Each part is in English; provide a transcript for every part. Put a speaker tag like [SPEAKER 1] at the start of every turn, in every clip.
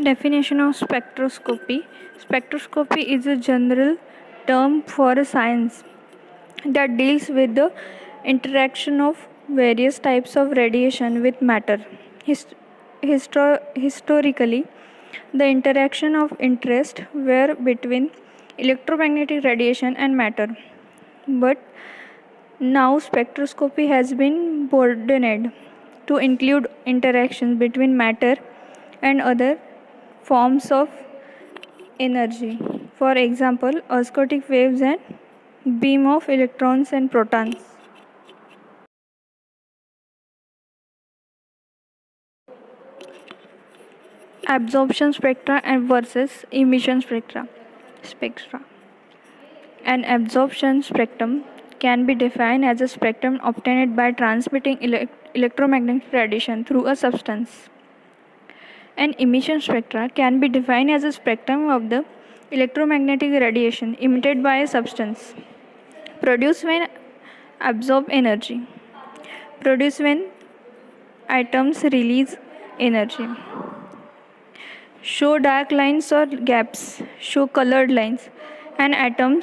[SPEAKER 1] Definition of spectroscopy. Spectroscopy is a general term for a science that deals with the interaction of various types of radiation with matter. Historically, the interaction of interest were between electromagnetic radiation and matter, but now spectroscopy has been broadened to include interactions between matter and other forms of energy. For example, osmotic waves and beam of electrons and protons. Absorption spectra and versus emission spectra. An absorption spectrum can be defined as a spectrum obtained by transmitting electromagnetic radiation through a substance. An emission spectra can be defined as a spectrum of the electromagnetic radiation emitted by a substance, produced when absorb energy, produced when atoms release energy. Show dark lines or gaps, show colored lines. An atom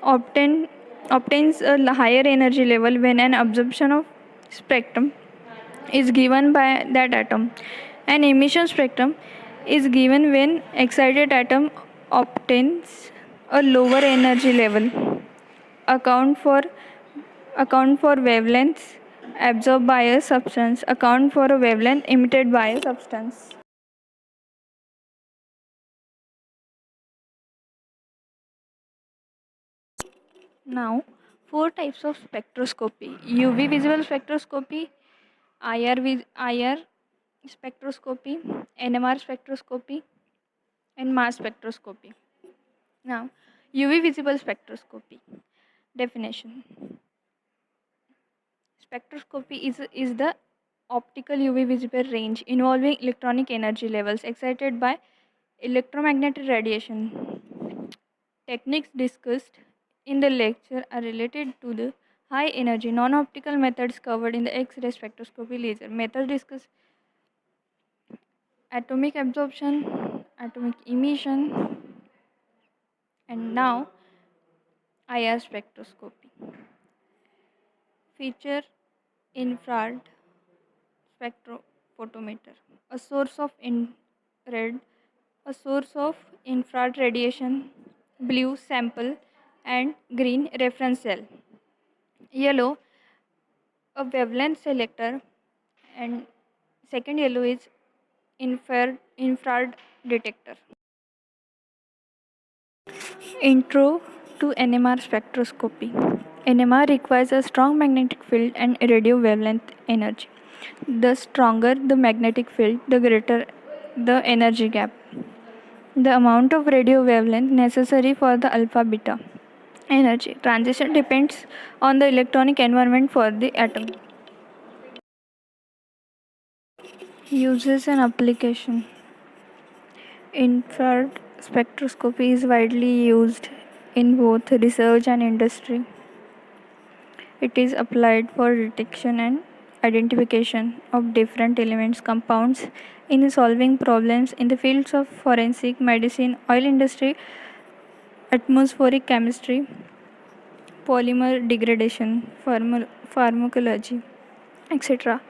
[SPEAKER 1] obtains a higher energy level when an absorption of spectrum is given by that atom. An emission spectrum is given when excited atom obtains a lower energy level. Account for wavelengths absorbed by a substance. Account for a wavelength emitted by a substance. Now, four types of spectroscopy: UV visible spectroscopy, IR spectroscopy, NMR spectroscopy, and mass spectroscopy. Now, UV visible spectroscopy. Definition: spectroscopy is the optical UV visible range involving electronic energy levels excited by electromagnetic radiation. Techniques discussed in the lecture are related to the high energy non optical methods covered in the X ray spectroscopy laser. Methods discuss atomic absorption, atomic emission, and now IR spectroscopy. Feature infrared spectrophotometer, a source of infrared, a source of infrared radiation, blue sample, and green reference cell. Yellow, a wavelength selector, and second yellow is infrared detector. Intro to NMR spectroscopy. NMR requires a strong magnetic field and radio wavelength energy. The stronger the magnetic field, the greater the energy gap. The amount of radio wavelength necessary for the alpha beta energy transition depends on the electronic environment for the atom. Uses and application. Infrared spectroscopy is widely used in both research and industry. It is applied for detection and identification of different elements compounds in solving problems in the fields of forensic medicine, oil industry, atmospheric chemistry, polymer degradation, pharmacology, etc.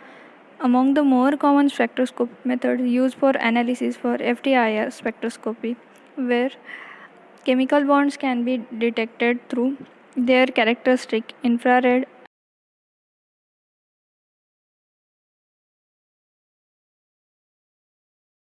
[SPEAKER 1] Among the more common spectroscopy methods used for analysis for FTIR spectroscopy, where chemical bonds can be detected through their characteristic infrared